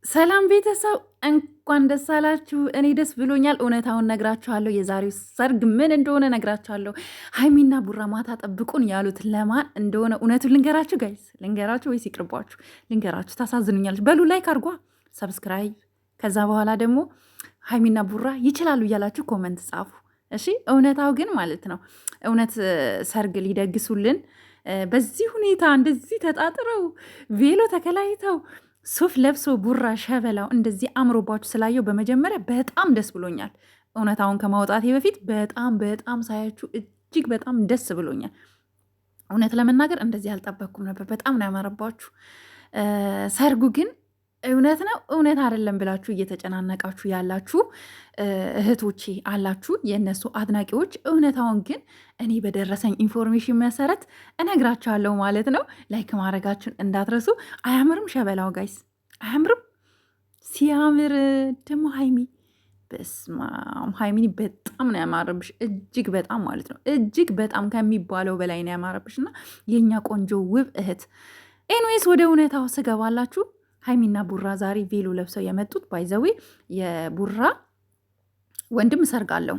ሰላም ቤተሰብ እንኳን ደስ አላችሁ። እኔ ደስ ብሎኛል። እውነታውን ነግራችኋለሁ። የዛሬው ሰርግ ምን እንደሆነ ነግራችኋለሁ። ሀይሚና ቡራ ማታ ጠብቁን ያሉት ለማን እንደሆነ እውነቱን ልንገራችሁ። ጋይስ ልንገራችሁ ወይስ ይቅርባችሁ? ልንገራችሁ። ታሳዝኑኛለች። በሉ ላይክ አድርጓ፣ ሰብስክራይብ። ከዛ በኋላ ደግሞ ሀይሚና ቡራ ይችላሉ እያላችሁ ኮመንት ጻፉ። እሺ፣ እውነታው ግን ማለት ነው እውነት ሰርግ ሊደግሱልን በዚህ ሁኔታ እንደዚህ ተጣጥረው ቬሎ ተከላይተው ሱፍ ለብሶ ቡራ ሸበላው እንደዚህ አምሮባችሁ ስላየው በመጀመሪያ በጣም ደስ ብሎኛል። እውነታውን ከማውጣቴ በፊት በጣም ሳያችሁ እጅግ በጣም ደስ ብሎኛል። እውነት ለመናገር እንደዚህ አልጠበቅኩም ነበር። በጣም ነው ያማረባችሁ። ሰርጉ ግን እውነት ነው እውነት አይደለም ብላችሁ እየተጨናነቃችሁ ያላችሁ እህቶቼ አላችሁ፣ የእነሱ አድናቂዎች። እውነታውን ግን እኔ በደረሰኝ ኢንፎርሜሽን መሰረት እነግራችኋለሁ ማለት ነው። ላይክ ማድረጋችሁን እንዳትረሱ። አያምርም? ሸበላው ጋይስ አያምርም? ሲያምር ደግሞ ሀይሚ በስማም ሀይሚኒ በጣም ነው ያማረብሽ። እጅግ በጣም ማለት ነው እጅግ በጣም ከሚባለው በላይ ነው ያማረብሽ እና የእኛ ቆንጆ ውብ እህት። ኤንዌስ ወደ እውነታው ስገባላችሁ ሀይሚና ቡራ ዛሬ ቬሎ ለብሰው የመጡት ባይዘዌ የቡራ ወንድም ሰርጋለው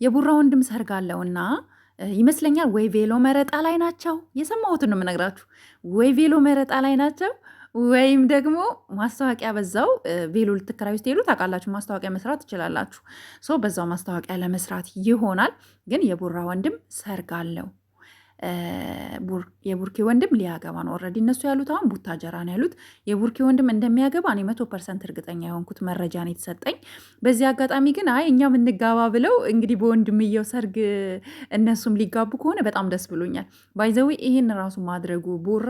የቡራ ወንድም ሰርጋለው እና ይመስለኛል ወይ ቬሎ መረጣ ላይ ናቸው። የሰማሁትን ነው የምነግራችሁ። ወይ ቬሎ መረጣ ላይ ናቸው ወይም ደግሞ ማስታወቂያ በዛው ቬሎ ልትከራዩ ስትሄዱ ታውቃላችሁ፣ ማስታወቂያ መስራት ትችላላችሁ። ሶ በዛው ማስታወቂያ ለመስራት ይሆናል። ግን የቡራ ወንድም ሰርጋለው የቡርኬ ወንድም ሊያገባ ነው። ኦልሬዲ እነሱ ያሉት አሁን ቡታጀራ ነው ያሉት። የቡርኬ ወንድም እንደሚያገባ እኔ 100% እርግጠኛ የሆንኩት መረጃ ነው የተሰጠኝ። በዚህ አጋጣሚ ግን አይ እኛም እንጋባ ብለው እንግዲህ በወንድምየው ሰርግ እነሱም ሊጋቡ ከሆነ በጣም ደስ ብሎኛል። ባይዘዊ ይህን ራሱ ማድረጉ ቡራ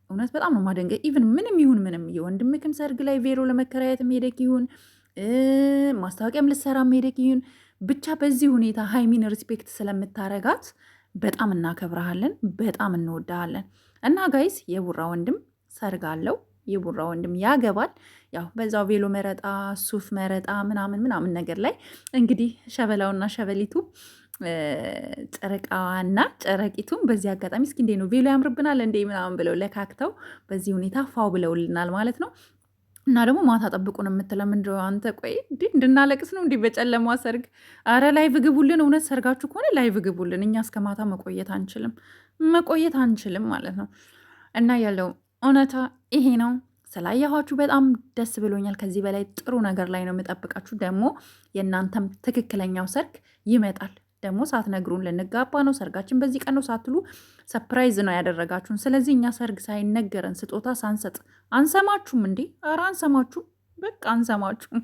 እውነት በጣም ነው ማደንገ። ኢቭን ምንም ይሁን ምንም የወንድምክን ሰርግ ላይ ቬሎ ለመከራየት ሄደክ ይሁን ማስታወቂያም ልትሰራ ሄደክ ይሁን ብቻ በዚህ ሁኔታ ሀይሚን ሪስፔክት ስለምታረጋት በጣም እናከብረሃለን፣ በጣም እንወዳሃለን። እና ጋይስ የቡራ ወንድም ሰርግ አለው። የቡራ ወንድም ያገባል። ያው በዛው ቬሎ መረጣ፣ ሱፍ መረጣ ምናምን ነገር ላይ እንግዲህ ሸበላውና ሸበሊቱ ጨረቃዋና ጨረቂቱም በዚህ አጋጣሚ እስኪ እንዴ ነው ቬሎ ያምርብናል እንዴ ምናምን ብለው ለካክተው በዚህ ሁኔታ ፋው ብለውልናል ማለት ነው። እና ደግሞ ማታ ጠብቁን የምትለው ምንድን ነው? አንተ ቆይ እንድናለቅስ ነው እንዲህ በጨለማ ሰርግ? አረ ላይቭ ግቡልን። እውነት ሰርጋችሁ ከሆነ ላይቭ ግቡልን። እኛ እስከ ማታ መቆየት አንችልም ማለት ነው። እና ያለው እውነታ ይሄ ነው። ስላየኋችሁ በጣም ደስ ብሎኛል። ከዚህ በላይ ጥሩ ነገር ላይ ነው የምጠብቃችሁ። ደግሞ የእናንተም ትክክለኛው ሰርግ ይመጣል። ደግሞ ሳትነግሩን ልንጋባ ነው፣ ሰርጋችን በዚህ ቀን ነው ሳትሉ ሰፕራይዝ ነው ያደረጋችሁን። ስለዚህ እኛ ሰርግ ሳይነገረን ስጦታ ሳንሰጥ አንሰማችሁም እንዴ? ኧረ አንሰማችሁም፣ በቃ አንሰማችሁም።